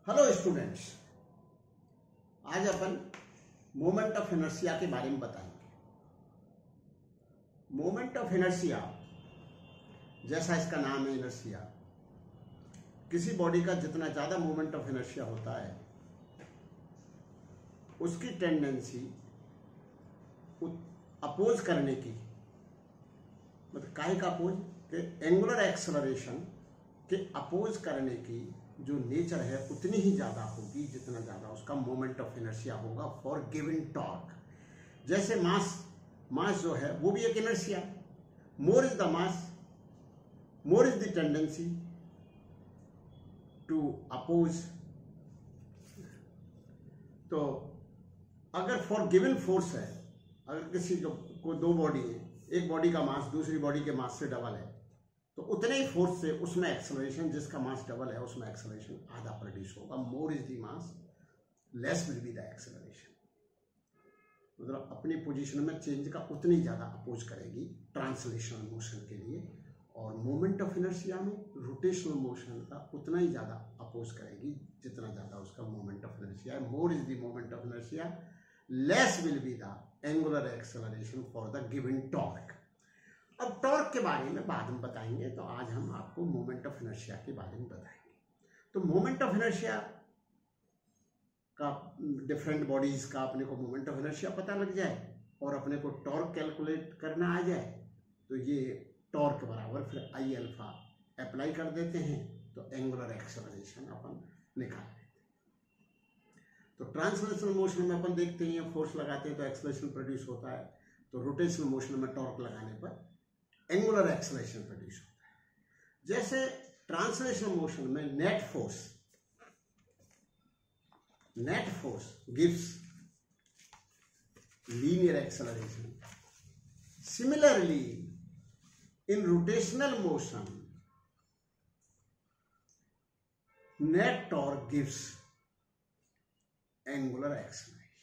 Hello students, आज अपन moment of inertia के बारे में बताएंगे। मोमेंट ऑफ इनर्शिया, जैसा इसका नाम है इनर्शिया, किसी बॉडी का जितना ज्यादा मोमेंट ऑफ इनर्शिया होता है उसकी टेंडेंसी अपोज करने की, मतलब काहे का अपोज के एंगुलर एक्सेलरेशन के अपोज करने की जो नेचर है उतनी ही ज्यादा होगी जितना ज्यादा उसका मोमेंट ऑफ इनर्शिया होगा फॉर गिवन टॉर्क। जैसे मास जो है वो भी एक inertia, more is the mass more is the tendency to oppose. तो अगर फॉर गिवन फोर्स है, अगर किसी को दो बॉडी है, एक बॉडी का मास दूसरी बॉडी के मास से डबल है, तो उतने ही फोर्स से उसमें एक्सेलरेशन, जिसका मास डबल है उसमें एक्सेलरेशन आधा प्रोड्यूस होगा। मोर is the mass less will be the acceleration. मतलब अपनी पोजीशन में चेंज का उतनी ज्यादा अपोज करेगी ट्रांसलेशनल मोशन के लिए, और मोमेंट ऑफ इनर्शिया में रोटेशनल मोशन का उतना ही ज्यादा अपोज करेगी जितना ज्यादा उसका मोमेंट ऑफ इनर्शिया है। मोर is the moment of inertia, less will be the angular acceleration for the given torque. अब टॉर्क के बारे में बाद में बताएंगे, तो आज हम आपको मोमेंट ऑफ इनर्शिया के बारे में बताएंगे। तो मोमेंट ऑफ इनर्शिया का डिफरेंट बॉडीज का अपने को मोमेंट ऑफ इनर्शिया पता लग जाए और अपने को टॉर्क कैलकुलेट करना आ जाए, तो ये टॉर्क बराबर फिर आई अल्फा अप्लाई कर देते हैं तो एंगुलर एक्सेलरेशन अपन निकाल देते हैं। तो ट्रांसलेशनल मोशन में अपन देखते हैं फोर्स लगाते हैं तो एक्सेलरेशन प्रोड्यूस होता है, तो रोटेशनल मोशन में टॉर्क लगाने पर एंगुलर एक्सेलरेशन प्रोड्यूस होता है। जैसे ट्रांसलेशनल मोशन में net force gives linear acceleration. Similarly in rotational motion net torque gives angular acceleration.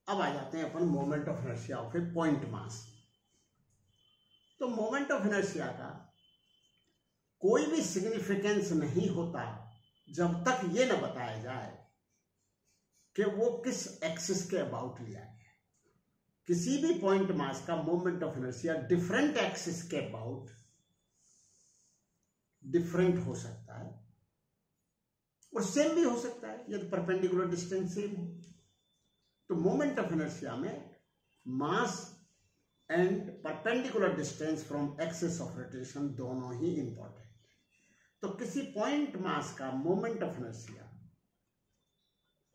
अब आ जाते हैं अपन moment of inertia of a point mass. तो मोमेंट ऑफ इनर्शिया का कोई भी सिग्निफिकेंस नहीं होता जब तक ये न बताया जाए कि वो किस एक्सिस के अबाउट लिया गया है। किसी भी पॉइंट मास का moment of inertia different axis के अबाउट डिफरेंट हो सकता है और सेम भी हो सकता है यदि परपेंडिकुलर डिस्टेंस सेम हो। तो मोमेंट ऑफ इनर्शिया में mass and perpendicular distance from axis of rotation दोनों ही इंपॉर्टेंट। तो किसी पॉइंट मास का मोमेंट ऑफ इनर्शिया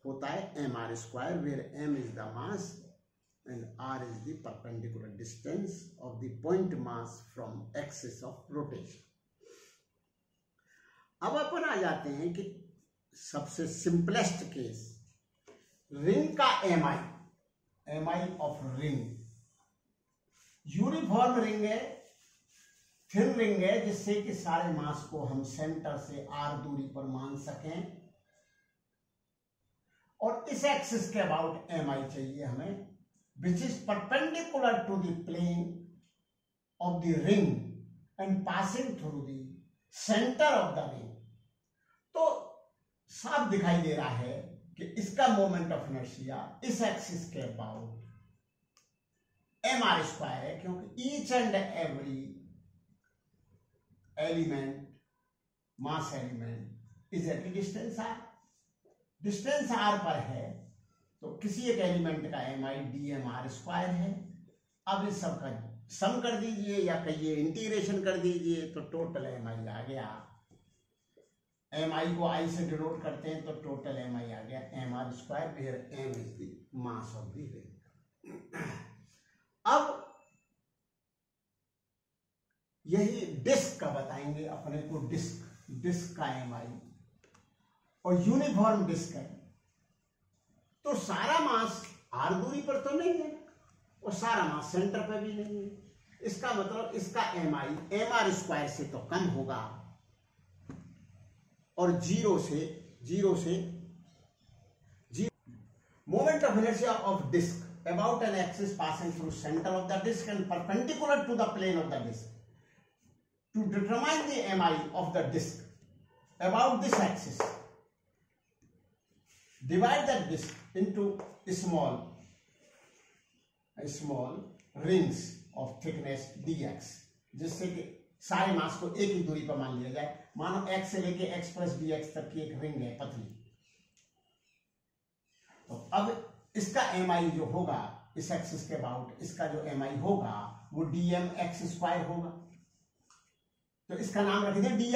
होता है M R square, where M is the mass and R is the perpendicular distance of the point mass from axis of rotation. अब अपन आ जाते हैं कि सबसे सिंपलेस्ट केस, रिंग का M I of ring. Uniform ring है, thin ring है, जिससे कि सारे मास को हम सेंटर से आर दूरी पर मान सकें, और इस एक्सिस के अबाउट एम आई चाहिए हमें, which is perpendicular to the plane of the ring and passing through the centre of the ring. तो साफ दिखाई दे रहा है कि इसका मोमेंट ऑफ इनर्शिया इस एक्सिस के अबाउट एम आर स्क्वायर है, क्योंकि each and every element, mass element is at distance R. Distance R पर है तो किसी एक एलिमेंट का M I D M R square है। अब इस सब का सम कर दीजिए या कहिए इंटीग्रेशन कर दीजिए, तो टोटल एम आई आ गया। एम आई को आई से डिनोट करते हैं तो टोटल एम आई आ गया M R square, where M is the mass of the ring. अब यही डिस्क का बताएंगे अपने को। डिस्क का एम आई और यूनिफॉर्म डिस्क है, तो सारा मास आर दूरी पर तो नहीं है और सारा मास सेंटर पर भी नहीं है। इसका मतलब इसका M I M R square से तो कम होगा, और जीरो से moment of inertia of disk about an axis passing through center of the disk and perpendicular to the plane of the disk. To determine the MI of the disk about this axis, divide that disk into small rings of thickness dx, जिससे कि सारे मास को एक ही दूरी पर मान लिया जाए। मानो x से लेके x प्लस dx तक की एक रिंग है पतली, तो अब इसका mi जो होगा इस एक्सिस के अबाउट, इसका जो mi होगा वो dmx² होगा। तो इसका नाम रख दें di।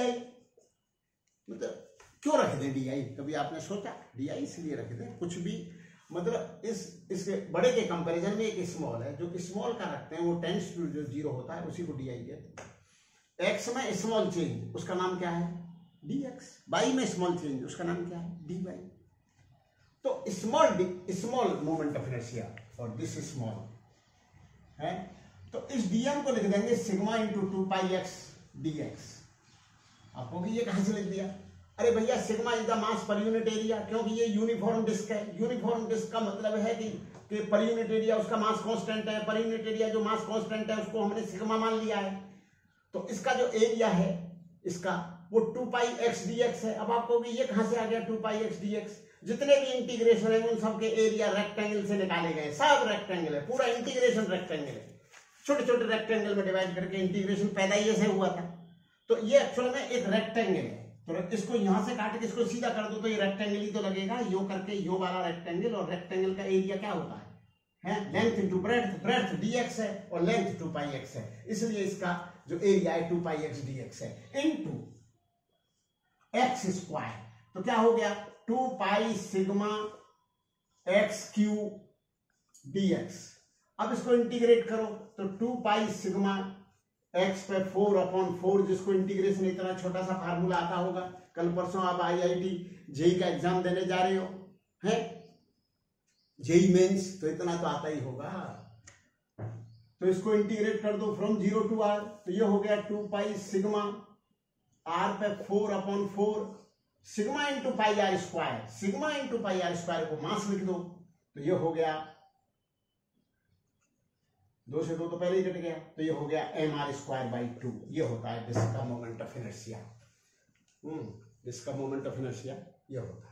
मतलब क्यों रख दें di? कभी आपने सोचा? di इसलिए रख दें, कुछ भी मतलब इसके बड़े के कंपैरिजन में एक स्मॉल है, जो स्मॉल का रखते हैं वो टेंड्स टू जो 0 होता है उसी को di कहते हैं। x में स्मॉल चेंज उसका नाम क्या है? dx। y में स्मॉल चेंज उसका नाम क्या है? dy। तो स्मॉल मोमेंट ऑफ इनर्शिया और दिस स्मॉल है, तो इस dm को लिख देंगे सिग्मा इंटू 2πx dx। आपको ये कहां से लिख दिया? अरे भैया sigma is the mass per unit area, क्योंकि ये यूनिफॉर्म डिस्क है। यूनिफॉर्म डिस्क का मतलब है कि पर यूनिट एरिया उसका मास कांस्टेंट है, पर यूनिट एरिया जो मास कांस्टेंट है उसको हमने सिग्मा मान लिया है। तो इसका जो एरिया है इसका वो 2πx dx है। अब आपको ये कहां से आ गया 2πx dx? जितने भी इंटीग्रेशन है उन सबके एरिया रेक्टेंगल से निकाले गए, सब रेक्टेंगल है, पूरा इंटीग्रेशन रेक्टेंगल है। छोटे छोटे रेक्टेंगल में डिवाइड करके इंटीग्रेशन पैदा ही ऐसे हुआ था। तो ये एक्चुअल में एक रेक्टेंगल है, तो इसको यहां से काट के इसको सीधा कर दो तो ये रेक्टेंगल ही तो लगेगा, यो करके यो वाला रेक्टेंगल। और रेक्टेंगल का एरिया क्या होता है? Length into breadth, breadth dx है और लेंथ 2πx है, इसलिए इसका जो एरिया है 2πx dx है इनटू x²। तो क्या हो गया? 2π सिग्मा x³ dx। अब इसको इंटीग्रेट करो तो 2π सिग्मा x पे 4/4, जिसको इंटीग्रेशन इतना छोटा सा फार्मूला आता होगा। कल परसों आप IIT जेई का एग्जाम देने जा रहे हो, है जेई मेंस, तो इतना तो आता ही होगा। तो इसको इंटीग्रेट कर दो फ्रॉम 0 टू r, तो ये हो गया 2π सिग्मा r पे 4/4 sigma into πr²। Sigma into πr² को मास लिख दो, तो ये हो गया 2 से 2 तो पहले ही कट गया, तो ये हो गया mr²/2। ये होता है डिस्क का मोमेंट ऑफ इनर्शिया। डिस्क का मोमेंट ऑफ इनर्शिया ये होता है।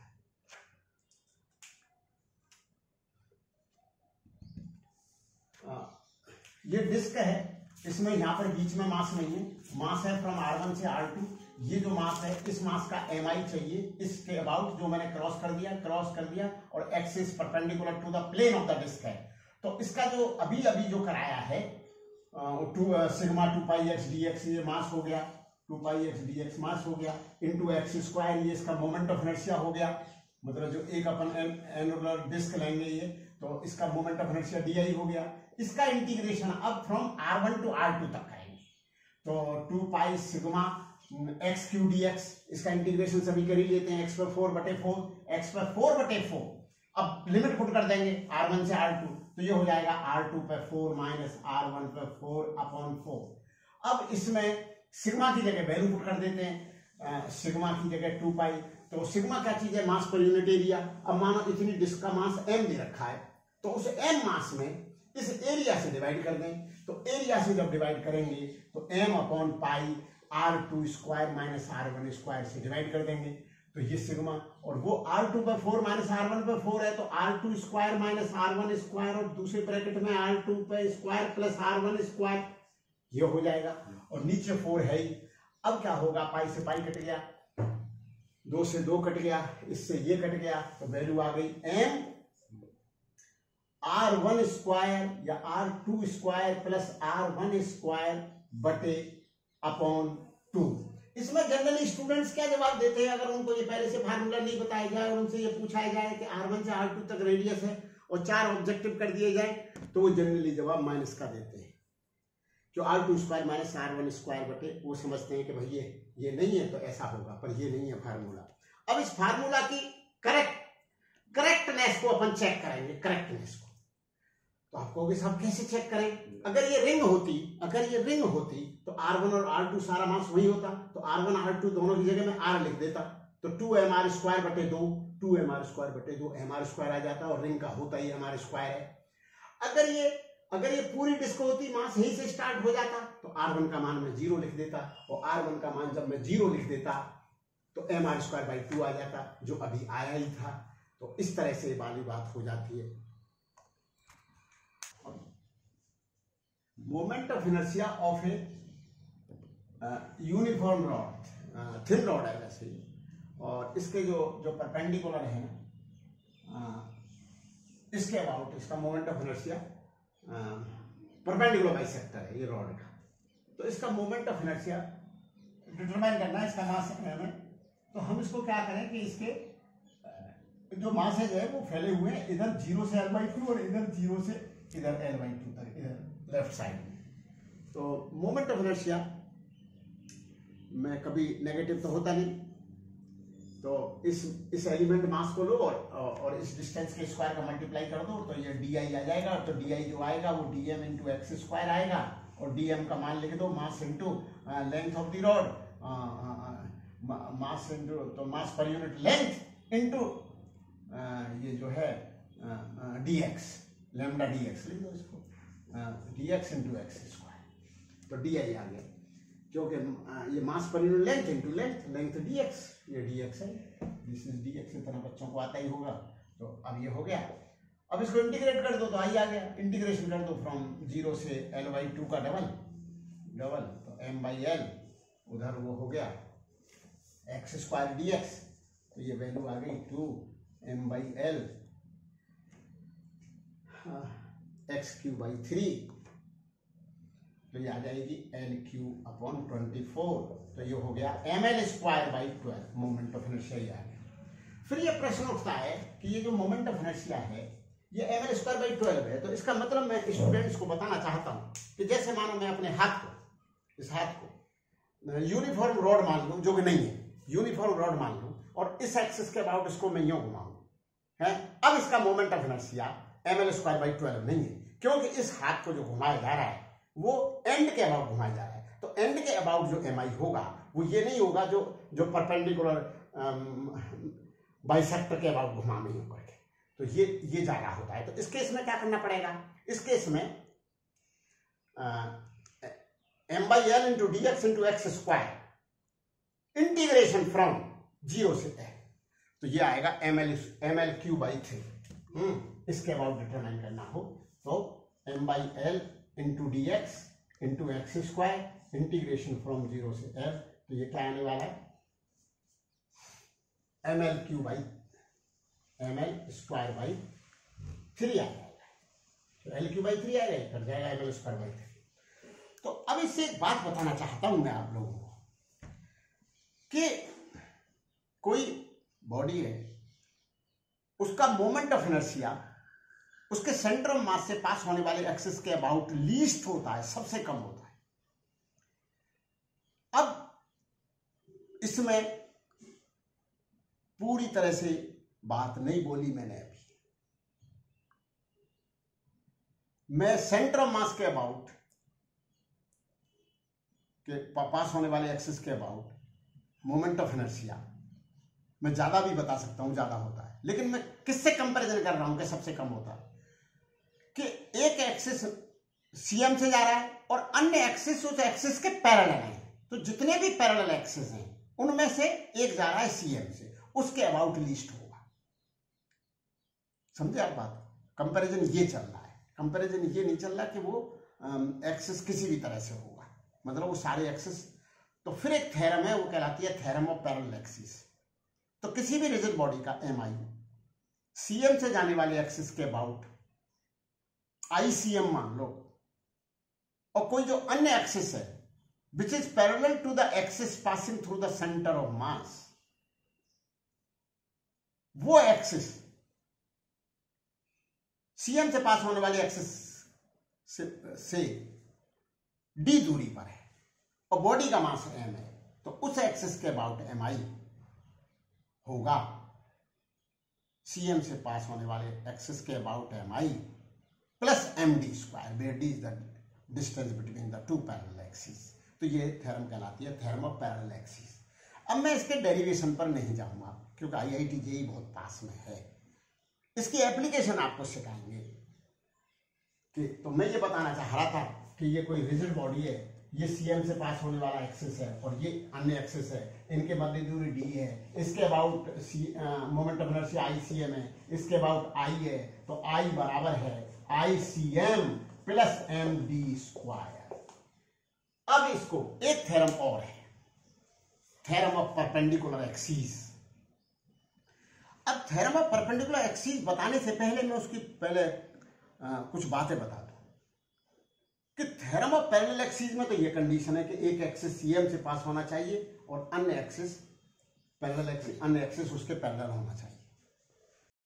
ये डिस्क है, इसमें यहां पर बीच में मास नहीं है, मास है फ्रॉम r1 से r2। ये जो मास है इस मास का mi चाहिए, इसके अबाउट जो मैंने क्रॉस कर दिया और axis perpendicular to the plane of the disk है। तो इसका जो अभी जो कराया है सिग्मा 2πx dx, ये मास हो गया, 2πx dx मास हो गया इंटू x², ये इसका मोमेंट ऑफ इनर्शिया हो गया। मतलब जो एक अपन एनुलर डिस्क लेंगे ये, तो इसका मोमेंट ऑफ इनर्शिया di हो गया। इसका इंटीग्रेशन अब फ्रॉम r1 टू r2 तक करेंगे, तो 2π सिग्मा x³ dx, इसका इंटीग्रेशन सभी कर ही लेते हैं, x/4 अब लिमिट पुट कर देंगे r1 से r2, तो ये हो जाएगा r2/4 माइनस r1/4/4। अब इसमें सिग्मा की जगह वैल्यू पुट कर देते हैं, सिग्मा की जगह 2π। तो सिग्मा क्या चीज है? मास पर यूनिट एरिया। अब मानो इतनी डिस्क का मास m दे रखा है, तो उस m मास में इस एरिया से डिवाइड कर दें। तो एरिया से जब डिवाइड करेंगे तो m/π r2² माइनस r1² से डिवाइड कर देंगे, तो ये सिग्मा, और वो r2/4 माइनस r1/4 है, तो r2² माइनस r1², और दूसरे ब्रैकेट में r2² प्लस r1², ये हो जाएगा। और नीचे 4 है ही। अब क्या होगा? पाई से पाई कट गया, 2 से 2 कट गया, इससे ये कट गया, तो वैल्यू आ गई m r1² या r2² प्लस r1²/2। इसमें जनरली स्टूडेंट्स क्या जवाब देते हैं? अगर उनको ये पहले से फार्मूला नहीं बताया जाए और उनसे ये पूछा जाए कि r1 से r2 तक रेडियस है और 4 ऑब्जेक्टिव कर दिए जाए, तो वो जनरली जवाब माइनस का देते हैं। जो r2² माइनस r1², वो समझते हैं कि भाई ये नहीं है तो ऐसा होगा, पर ये नहीं है फार्मूला। अब इस फार्मूला की करेक्टनेस को अपन चेक करेंगे, करेक्टनेस को। तो आप कहोगे साहब कैसे चेक करें? अगर ये रिंग होती तो r1 और r2 सारा मास वही होता, तो r1 r2 दोनों की जगह में r लिख देता, तो 2mr²/2 2mr²/2 mr² आ जाता, और रिंग का होता ही mr² है। अगर ये पूरी डिस्क होती, मास यहीं से स्टार्ट हो जाता, तो r1 का मान मैं 0 लिख देता, और r1 का मान जब मैं 0 लिख देता तो mr²/2 आ जाता, जो अभी आया ही था। तो इस तरह से वाली बात हो जाती है। Moment of inertia of a uniform rod, thin rod है वैसे ही, और इसके जो परपेंडिकुलर है ना, इसके अबाउट इसका moment of inertia perpendicular bisector है ये रॉड का। तो इसका मोमेंट ऑफ इनर्शिया डिटरमाइन करना है, इसका मास में। तो हम इसको क्या करें कि इसके जो मासेज है वो फैले हुए हैं, इधर 0 से L/2 और इधर 0 से इधर L/2 तक, इधर लेफ्ट साइड में। तो मोमेंट ऑफ इनर्शिया में कभी नेगेटिव तो होता नहीं। तो इस एलिमेंट मास को लो और इस डिस्टेंस के स्क्वायर का मल्टीप्लाई कर दो, तो ये डी आई आ जाएगा। तो डी आई जो आएगा वो dm इंटू एक्स स्क्वायर आएगा, और dm का मान लिख दो mass into length of the rod, mass into तो मास पर यूनिट लेंथ इंटू ये जो है dx, लैम्डा dx लिख दो इसको, dx इंटू एक्स स्क्वायर। तो डी आई आ गया, क्योंकि ये mass per unit length into length dx, ये dx है, दिस इज dx, इतना बच्चों को आता ही होगा। तो अब ये हो गया। अब इसको इंटीग्रेट कर दो तो आई आ गया, इंटीग्रेशन कर दो फ्रॉम 0 से L/2 का डबल, तो m/L उधर वो हो गया एक्स स्क्वायर dx, तो ये वैल्यू आ गई 2m/L x³/3, तो ये आ जाएगी L³/24। तो ये हो गया mL²/12 मोमेंट ऑफ इनर्शिया ये आ गया। फिर ये प्रश्न उठता है कि ये जो मोमेंट ऑफ इनर्शिया है ये mL²/12 है, तो इसका मतलब मैं स्टूडेंट्स को बताना चाहता हूँ कि जैसे मानो मैं अपने हाथ को, इस हाथ को यूनिफॉर्म रॉड मान लूँ, जो कि नहीं है, यूनिफॉर्म रॉड मान लूँ, और इस एक्सिस के अबाउट इसको मैं यूं घुमाऊं है। अब इसका मोमेंट ऑफ इनर्शिया mL²/12 नहीं है, क्योंकि इस हाथ को जो घुमाया जा रहा है वो एंड के अबाउट घुमाया जा रहा है। तो एंड के अबाउट जो mi होगा वो ये नहीं होगा जो परपेंडिकुलर बाइसेक्टर के अबाउट घुमा में होकर के, तो ये ज्यादा होता है। तो इस केस में क्या करना पड़ेगा, इस केस में m/L into dx into X square integration from 0 से L, तो ये आएगा mL³/3। इसके अबाउट डिटरमाइन करना हो तो m/L into dx into X square integration from 0 से L, तो ये क्या आने वाला है mL²/3 आ जाएगा। तो L³/3 आएगा, कट जाएगा mL²/3। तो अब इससे एक बात बताना चाहता हूं मैं आप लोगों को कि कोई बॉडी है, उसका मोमेंट ऑफ इनर्शिया उसके सेंटर ऑफ मास से पास होने वाले एक्सिस के अबाउट लीस्ट होता है, सबसे कम होता है। अब इसमें पूरी तरह से बात नहीं बोली मैंने अभी, मैं सेंटर ऑफ मास के अबाउट के पास होने वाले एक्सिस के अबाउट मोमेंट ऑफ इनर्शिया मैं ज्यादा भी बता सकता हूं, ज्यादा होता है, लेकिन मैं किससे कंपैरिजन कर रहा हूं कि सबसे कम होता है, कि एक एक्सिस CM से जा रहा है और अन्य एक्सिस उस एक्सिस के पैरेलल है। तो जितने भी पैरेलल एक्सिस हैं उनमें से एक जा रहा है CM से, उसके अबाउट लीस्ट होगा। समझे आप बात? कंपैरिजन ये चल रहा है, कंपैरिजन ये नहीं चल रहा कि वो एक्सिस किसी भी तरह से होगा, मतलब वो सारे एक्सिस। तो फिर एक थ्योरम है, वो कहलाती है थ्योरम ऑफ पैरेलल एक्सिस। तो किसी भी रिजिड बॉडी का mi CM से जाने वाले एक्सिस के अबाउट ICM मान लो, और कोई जो अन्य एक्सिस है which is parallel to the axis passing through the centre of mass, वो एक्सिस CM से पास होने वाले एक्सिस से d दूरी पर है और बॉडी का मास m है, तो उस एक्सिस के अबाउट mi होगा CM से पास होने वाले एक्सिस के about mi plus md square, where d is the distance between the two parallel axis. तो ये थ्योरम कहलाती है थ्योरम ऑफ पैरेलल एक्सिस। अब मैं इसके डेरिवेशन पर नहीं जाऊंगा क्योंकि IIT JEE बहुत पास में है, इसकी एप्लीकेशन आपको सिखाएंगे कि, तो मैं ये बताना चाह रहा था कि ये कोई रिजिड बॉडी है ये सीएम से पास होने वाला एक्सिस है और ये अन्य एक्सिस है, इनके मध्य दूरी डी है, इसके about moment of inertia ICM है, इसके अबाउट I है, तो I बराबर है ICM प्लस MD स्क्वायर। अब इसको एक थ्योरम और है, थ्योरम ऑफ परपेंडिकुलर एक्सिस। अब थ्योरम ऑफ परपेंडिकुलर एक्सिस बताने से पहले मैं उसकी पहले कुछ बातें बता दूं कि थ्योरम ऑफ पैरेलल एक्सिस में तो ये कंडीशन है कि एक एक्सिस सीएम से पास होना चाहिए और अन्य एक्सिस पैरेलल एक्सिस, अन्य एक्सिस उसके पैरेलल होना चाहिए।